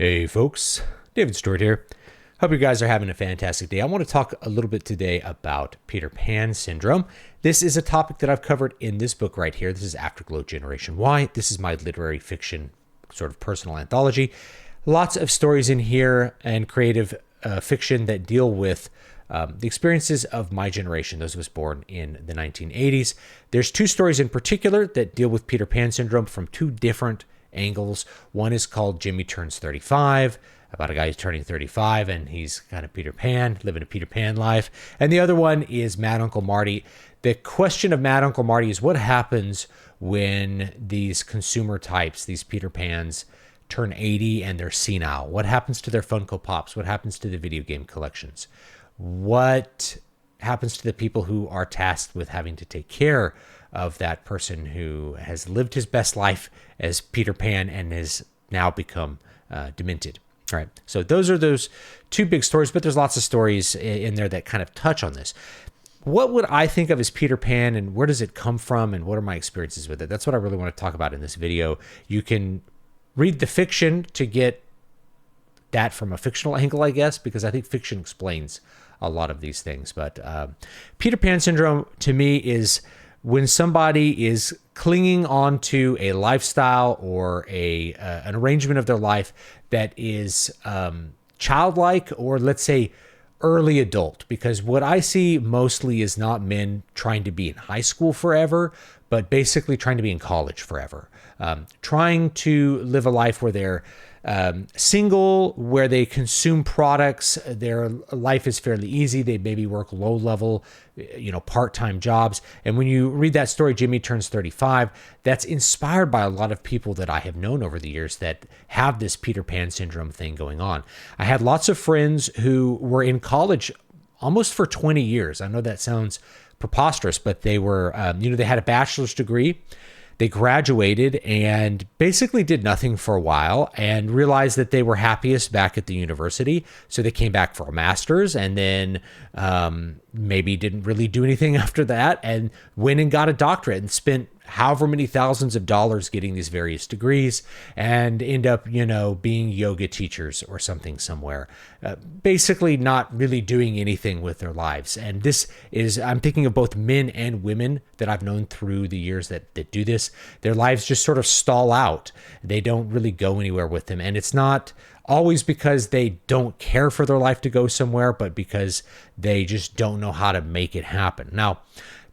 Hey folks, David Stewart here. Hope you guys are having a fantastic day. I want to talk a little bit today about Peter Pan syndrome. This is a topic that I've covered in this book right here. This is Afterglow Generation Y. This is my literary fiction sort of personal anthology. Lots of stories in here and creative fiction that deal with the experiences of my generation, those of us born in the 1980s. There's two stories in particular that deal with Peter Pan syndrome from two different angles. One is called Jimmy Turns 35, about a guy who's turning 35 and he's kind of Peter Pan, living a Peter Pan life. And the other one is Mad Uncle Marty. The question of Mad Uncle Marty is what happens when these consumer types, these Peter Pans, turn 80 and they're senile? What happens to their Funko Pops? What happens to the video game collections? What happens to the people who are tasked with having to take care of that person who has lived his best life as Peter Pan and has now become demented? All right. So those are those two big stories, but there's lots of stories in there that kind of touch on this. What would I think of as Peter Pan, and where does it come from, and what are my experiences with it? That's what I really want to talk about in this video. You can read the fiction to get that from a fictional angle, I guess, because I think fiction explains a lot of these things. But Peter Pan syndrome to me is when somebody is clinging on to a lifestyle or an arrangement of their life that is childlike, or let's say early adult, because what I see mostly is not men trying to be in high school forever, but basically trying to be in college forever, trying to live a life where they're single, where they consume products. Their life is fairly easy. They maybe work low level, part-time jobs. And when you read that story, Jimmy Turns 35, that's inspired by a lot of people that I have known over the years that have this Peter Pan syndrome thing going on. I had lots of friends who were in college almost for 20 years. I know that sounds preposterous, but they were, they had a bachelor's degree. They graduated and basically did nothing for a while and realized that they were happiest back at the university. So they came back for a master's and then maybe didn't really do anything after that and went and got a doctorate and spent however many thousands of dollars getting these various degrees and end up, being yoga teachers or something somewhere, basically not really doing anything with their lives. And this is, I'm thinking of both men and women that I've known through the years that do this. Their lives just sort of stall out. They don't really go anywhere with them. And it's not always because they don't care for their life to go somewhere, but because they just don't know how to make it happen. Now,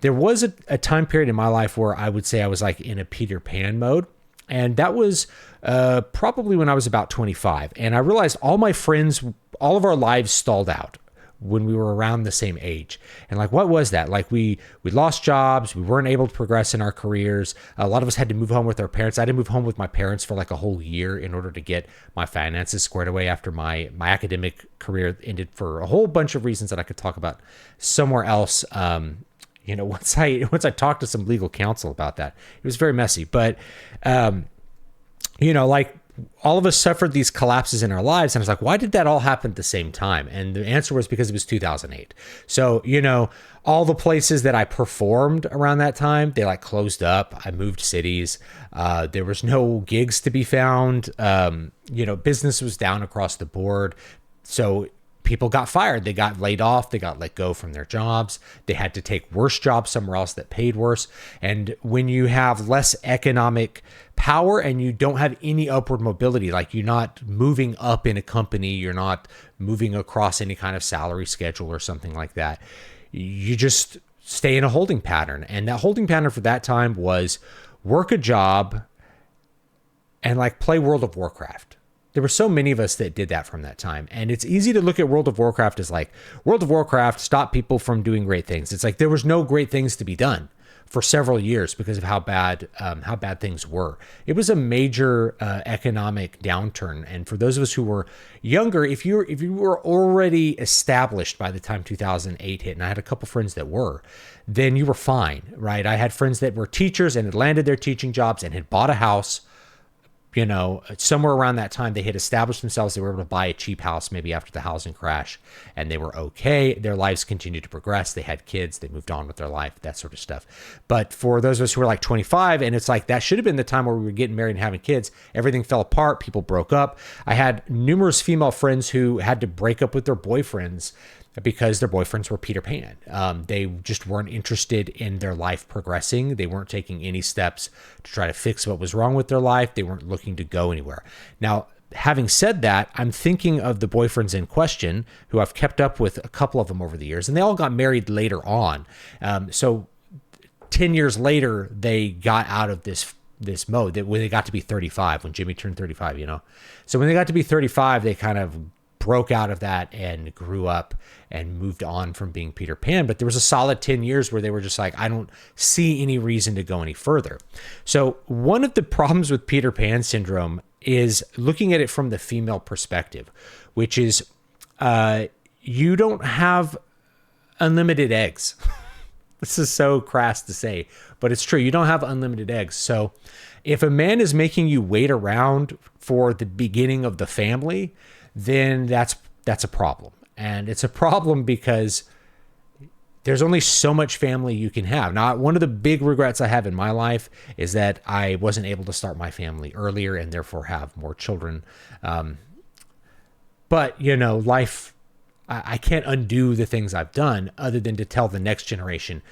there was a time period in my life where I would say I was like in a Peter Pan mode. And that was probably when I was about 25. And I realized all my friends, all of our lives stalled out when we were around the same age. And like, what was that? Like we lost jobs. We weren't able to progress in our careers. A lot of us had to move home with our parents. I had to move home with my parents for like a whole year in order to get my finances squared away after my academic career ended for a whole bunch of reasons that I could talk about somewhere else. Once I talked to some legal counsel about that, it was very messy. But, like all of us suffered these collapses in our lives. And I was like, why did that all happen at the same time? And the answer was because it was 2008. So, all the places that I performed around that time, they like closed up. I moved cities. There was no gigs to be found. Business was down across the board. So people got fired. They got laid off. They got let go from their jobs. They had to take worse jobs somewhere else that paid worse. And when you have less economic power and you don't have any upward mobility, like you're not moving up in a company, you're not moving across any kind of salary schedule or something like that, you just stay in a holding pattern. And that holding pattern for that time was work a job and like play World of Warcraft. There were so many of us that did that from that time. And it's easy to look at World of Warcraft as like, World of Warcraft stopped people from doing great things. It's like there was no great things to be done for several years because of how bad things were. It was a major economic downturn. And for those of us who were younger, if you were already established by the time 2008 hit, and I had a couple friends that were, then you were fine, right? I had friends that were teachers and had landed their teaching jobs and had bought a house, somewhere around that time, they had established themselves. They were able to buy a cheap house maybe after the housing crash, and they were okay. Their lives continued to progress. They had kids. They moved on with their life, that sort of stuff. But for those of us who were like 25, and it's like that should have been the time where we were getting married and having kids, everything fell apart. People broke up. I had numerous female friends who had to break up with their boyfriends because their boyfriends were Peter Pan. They just weren't interested in their life progressing. They weren't taking any steps to try to fix what was wrong with their life. They weren't looking to go anywhere. Now, having said that, I'm thinking of the boyfriends in question, who I've kept up with a couple of them over the years, and they all got married later on. So 10 years later, they got out of this mode that when they got to be 35, when Jimmy turned 35, So when they got to be 35, they kind of broke out of that and grew up and moved on from being Peter Pan. But there was a solid 10 years where they were just like, I don't see any reason to go any further. So one of the problems with Peter Pan syndrome is looking at it from the female perspective, which is you don't have unlimited eggs. This is so crass to say, but it's true. You don't have unlimited eggs. So if a man is making you wait around for the beginning of the family, then that's a problem. And it's a problem because there's only so much family you can have. Now, one of the big regrets I have in my life is that I wasn't able to start my family earlier and therefore have more children. But, life, I can't undo the things I've done other than to tell the next generation,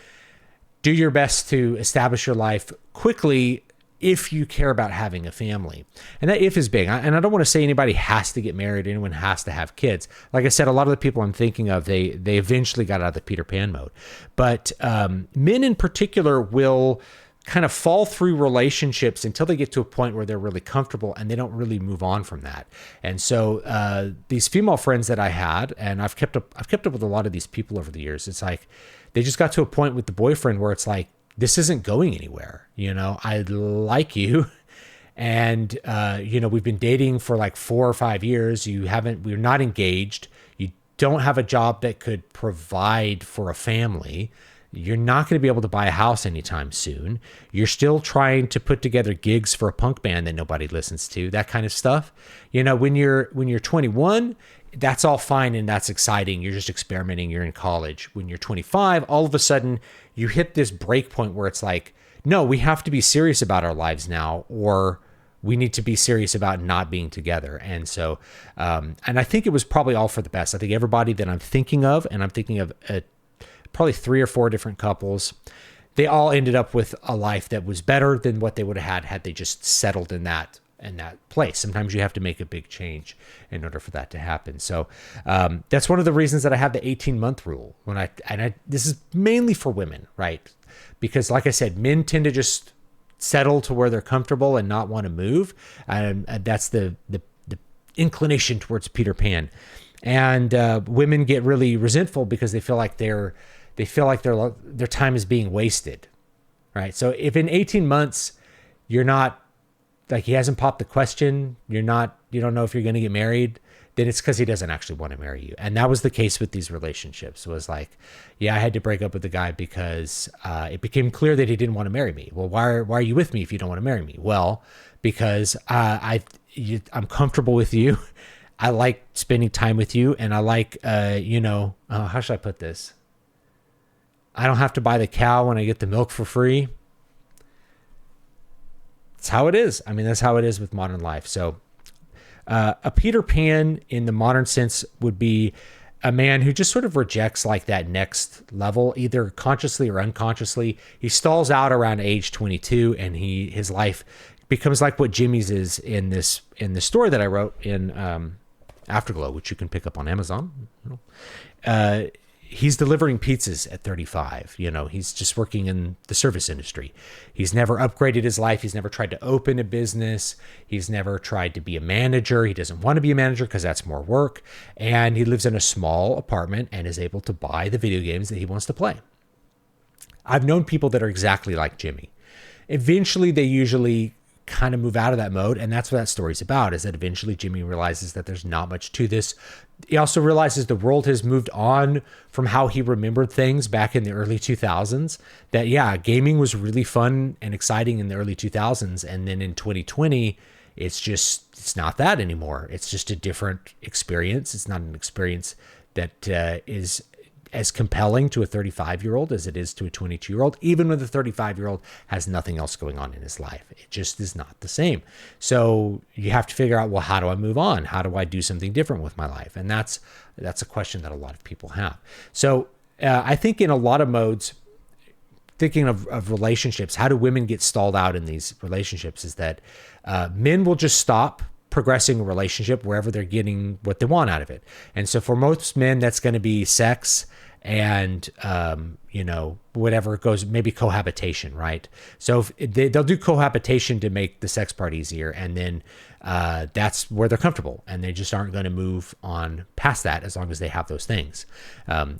do your best to establish your life quickly if you care about having a family. And that if is big. And I don't want to say anybody has to get married, anyone has to have kids. Like I said, a lot of the people I'm thinking of, they eventually got out of the Peter Pan mode. But men in particular will kind of fall through relationships until they get to a point where they're really comfortable and they don't really move on from that. And so these female friends that I had, and I've kept up with a lot of these people over the years, it's like they just got to a point with the boyfriend where it's like, this isn't going anywhere. I like you. And, we've been dating for like 4 or 5 years. We're not engaged. You don't have a job that could provide for a family. You're not going to be able to buy a house anytime soon. You're still trying to put together gigs for a punk band that nobody listens to, that kind of stuff. When you're 21, that's all fine and that's exciting. You're just experimenting. You're in college. When you're 25, all of a sudden you hit this break point where it's like, no, we have to be serious about our lives now, or we need to be serious about not being together. And so, and I think it was probably all for the best. I think everybody that I'm thinking of, and I'm thinking of probably 3 or 4 different couples, they all ended up with a life that was better than what they would have had they just settled in that place. Sometimes you have to make a big change in order for that to happen. So that's one of the reasons that I have the 18-month rule. This is mainly for women, right? Because like I said, men tend to just settle to where they're comfortable and not want to move. And that's the inclination towards Peter Pan. And women get really resentful because they feel like their time is being wasted, right? So if in 18 months you're not, like, he hasn't popped the question, you don't know if you're going to get married, then it's because he doesn't actually want to marry you. And that was the case with these relationships. It was like, yeah, I had to break up with the guy because it became clear that he didn't want to marry me. Well, why are you with me if you don't want to marry me? Well, because I'm comfortable with you. I like spending time with you, and I like, how should I put this? I don't have to buy the cow when I get the milk for free. That's how it is. I mean, that's how it is with modern life. So a Peter Pan in the modern sense would be a man who just sort of rejects like that next level, either consciously or unconsciously. He stalls out around age 22, and his life becomes like what Jimmy's is in the story that I wrote in Afterglow, which you can pick up on Amazon. He's delivering pizzas at 35. He's just working in the service industry. He's never upgraded his life. He's never tried to open a business. He's never tried to be a manager. He doesn't want to be a manager because that's more work. And he lives in a small apartment and is able to buy the video games that he wants to play. I've known people that are exactly like Jimmy. Eventually, they usually kind of move out of that mode, and that's what that story's about, is that eventually Jimmy realizes that there's not much to this. He also realizes the world has moved on from how he remembered things back in the early 2000s, that gaming was really fun and exciting in the early 2000s, and then in 2020 it's not that anymore. It's just a different experience. It's not an experience that is as compelling to a 35-year-old as it is to a 22-year-old, even when the 35-year-old has nothing else going on in his life. It just is not the same. So you have to figure out, well, how do I move on? How do I do something different with my life? And that's a question that a lot of people have. So I think in a lot of modes, thinking of relationships, how do women get stalled out in these relationships, is that men will just stop progressing a relationship wherever they're getting what they want out of it. And so for most men, that's going to be sex and, whatever goes, maybe cohabitation, right? So they'll do cohabitation to make the sex part easier. And then that's where they're comfortable, and they just aren't going to move on past that as long as they have those things.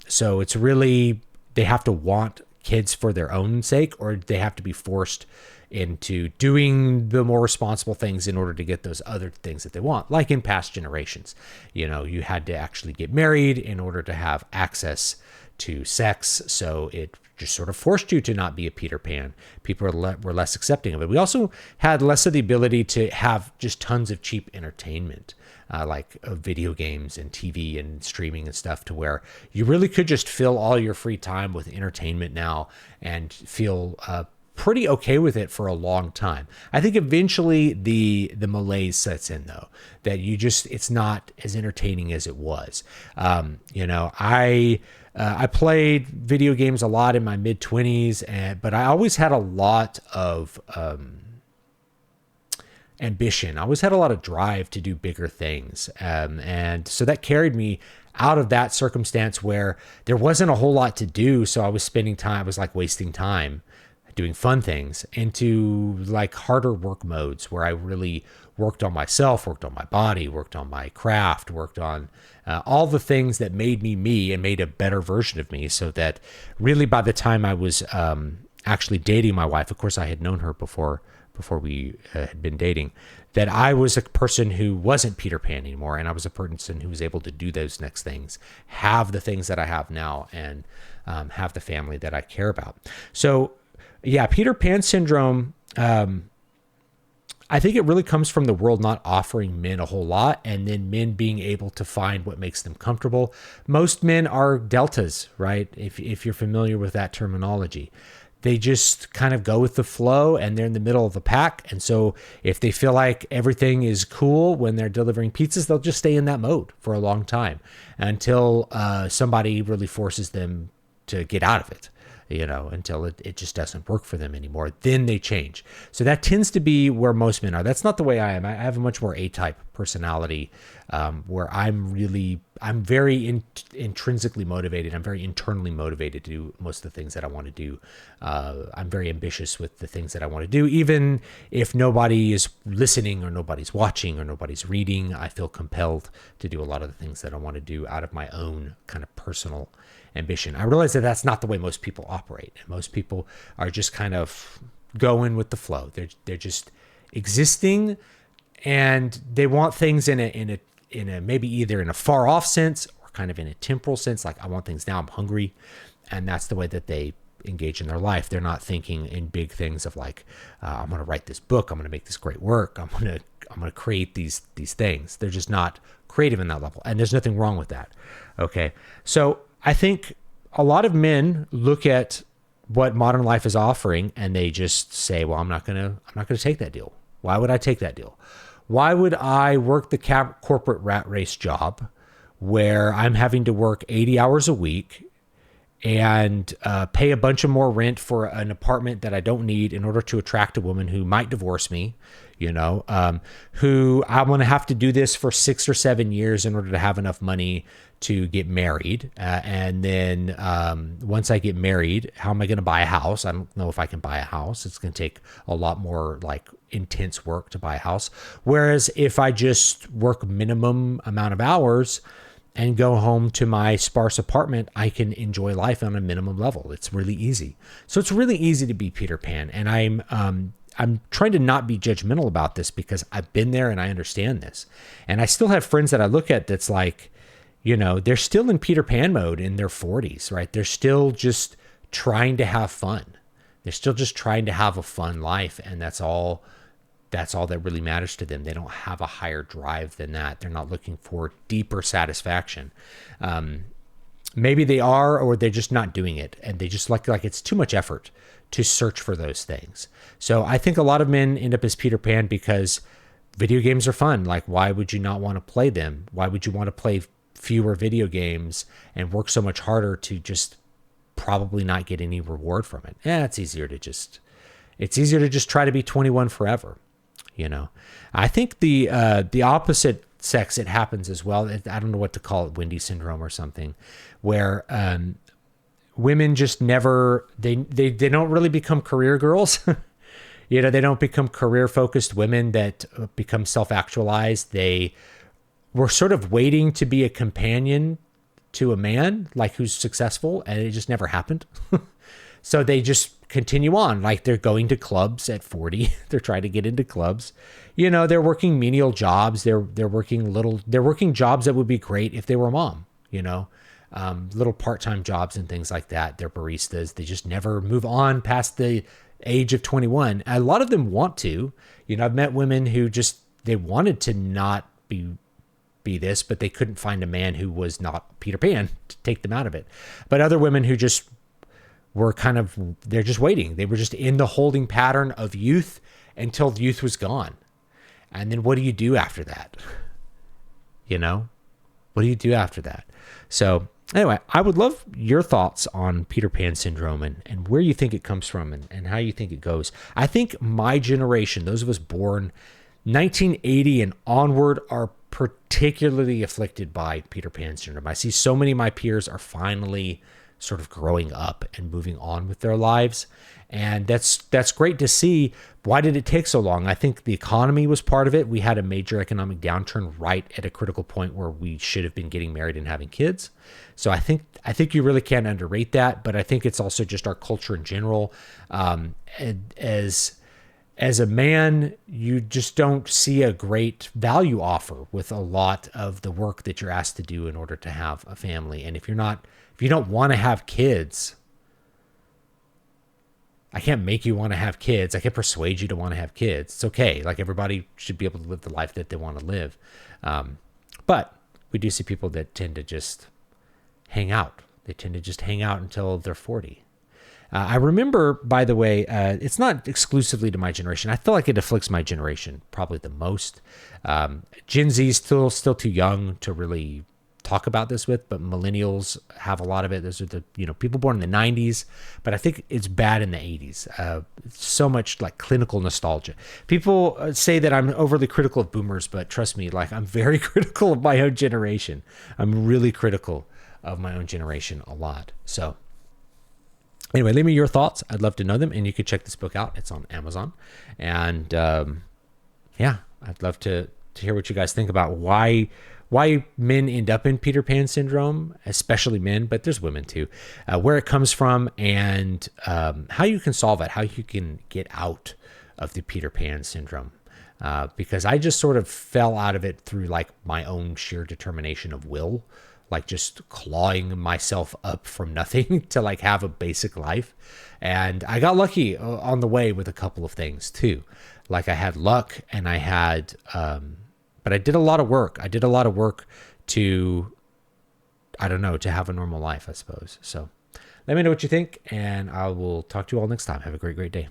So it's really, they have to want kids for their own sake, or they have to be forced into doing the more responsible things in order to get those other things that they want. Like in past generations, you had to actually get married in order to have access to sex. So it just sort of forced you to not be a Peter Pan. People were less accepting of it. We also had less of the ability to have just tons of cheap entertainment, like video games and TV and streaming and stuff, to where you really could just fill all your free time with entertainment now and feel pretty okay with it for a long time. I think eventually the malaise sets in, though, that it's not as entertaining as it was. I played video games a lot in my mid-20s, but I always had a lot of ambition. I always had a lot of drive to do bigger things. And so that carried me out of that circumstance where there wasn't a whole lot to do. So I was spending time, I was like wasting time doing fun things, into like harder work modes where I really worked on myself, worked on my body, worked on my craft, worked on all the things that made me and made a better version of me. So that really by the time I was actually dating my wife, of course I had known her before we had been dating, that I was a person who wasn't Peter Pan anymore. And I was a person who was able to do those next things, have the things that I have now, and have the family that I care about. So yeah, Peter Pan syndrome, I think it really comes from the world not offering men a whole lot, and then men being able to find what makes them comfortable. Most men are deltas, right? If you're familiar with that terminology. They just kind of go with the flow, and they're in the middle of the pack. And so if they feel like everything is cool when they're delivering pizzas, they'll just stay in that mode for a long time until somebody really forces them to get out of it. Until it just doesn't work for them anymore. Then they change. So that tends to be where most men are. That's not the way I am. I have a much more A-type personality, where I'm very intrinsically motivated. I'm very internally motivated to do most of the things that I want to do. I'm very ambitious with the things that I want to do. Even if nobody is listening or nobody's watching or nobody's reading, I feel compelled to do a lot of the things that I want to do out of my own kind of personal ambition. I realize that that's not the way most people operate. Most people are just kind of going with the flow. They're just existing, and they want things in a maybe either in a far off sense or kind of in a temporal sense. Like, I want things now, I'm hungry. And that's the way that they engage in their life. They're not thinking in big things of like, I'm going to write this book. I'm going to make this great work. I'm going to create these things. They're just not creative in that level. And there's nothing wrong with that. Okay. So I think a lot of men look at what modern life is offering and they just say, well, I'm not going to take that deal. Why would I take that deal? Why would I work the corporate rat race job where I'm having to work 80 hours a week and pay a bunch of more rent for an apartment that I don't need in order to attract a woman who might divorce me, who I'm going to have to do this for 6 or 7 years in order to have enough money to get married. And then once I get married, how am I going to buy a house? I don't know if I can buy a house. It's going to take a lot more like intense work to buy a house. Whereas if I just work minimum amount of hours and go home to my sparse apartment, I can enjoy life on a minimum level. It's really easy. So it's really easy to be Peter Pan. And I'm trying to not be judgmental about this because I've been there and I understand this. And I still have friends that I look at that's like, they're still in Peter Pan mode in their 40s, right? They're still just trying to have fun. They're still just trying to have a fun life. And that's all that's all that really matters to them. They don't have a higher drive than that. They're not looking for deeper satisfaction. Maybe they are, or they're just not doing it, and they just like it's too much effort to search for those things. So I think a lot of men end up as Peter Pan because video games are fun. Like, why would you not want to play them? Why would you want to play fewer video games and work so much harder to just probably not get any reward from it? Yeah, it's easier to just try to be 21 forever. I think the opposite sex, it happens as well. I don't know what to call it, Wendy syndrome or something, where women just never, they don't really become career girls. They don't become career focused women that become self-actualized. They were sort of waiting to be a companion to a man, like who's successful, and it just never happened. So they just continue on. Like, they're going to clubs at 40. They're trying to get into clubs. They're working menial jobs. They're working jobs that would be great if they were a mom, little part-time jobs and things like that. They're baristas. They just never move on past the age of 21. A lot of them want to. I've met women who just, they wanted to not be this, but they couldn't find a man who was not Peter Pan to take them out of it. But other women who just were they're just waiting. They were just in the holding pattern of youth until youth was gone. And then what do you do after that? What do you do after that? So anyway, I would love your thoughts on Peter Pan syndrome and where you think it comes from and how you think it goes. I think my generation, those of us born 1980 and onward, are particularly afflicted by Peter Pan syndrome. I see so many of my peers are finally sort of growing up and moving on with their lives. And that's great to see. Why did it take so long? I think the economy was part of it. We had a major economic downturn right at a critical point where we should have been getting married and having kids. So I think you really can't underrate that, but I think it's also just our culture in general. As a man, you just don't see a great value offer with a lot of the work that you're asked to do in order to have a family. And if you don't want to have kids, I can't make you want to have kids. I can't persuade you to want to have kids. It's okay. Like, everybody should be able to live the life that they want to live. But we do see people that tend to just hang out. They tend to just hang out until they're 40. I remember, by the way, it's not exclusively to my generation. I feel like it afflicts my generation probably the most. Gen Z is still too young to really talk about this with, but millennials have a lot of it. Those are the people born in the 90s, but I think it's bad in the 80s. So much like clinical nostalgia. People say that I'm overly critical of boomers, but trust me, like, I'm very critical of my own generation. I'm really critical of my own generation a lot. So anyway, leave me your thoughts. I'd love to know them, and you could check this book out. It's on Amazon, and yeah, I'd love to hear what you guys think about why men end up in Peter Pan syndrome, especially men, but there's women too, where it comes from, and how you can solve it, how you can get out of the Peter Pan syndrome. Because I just sort of fell out of it through like my own sheer determination of will, like just clawing myself up from nothing to like have a basic life. And I got lucky on the way with a couple of things too. Like, I had luck, and I had, but I did a lot of work. I did a lot of work to have a normal life, I suppose. So let me know what you think, and I will talk to you all next time. Have a great, great day.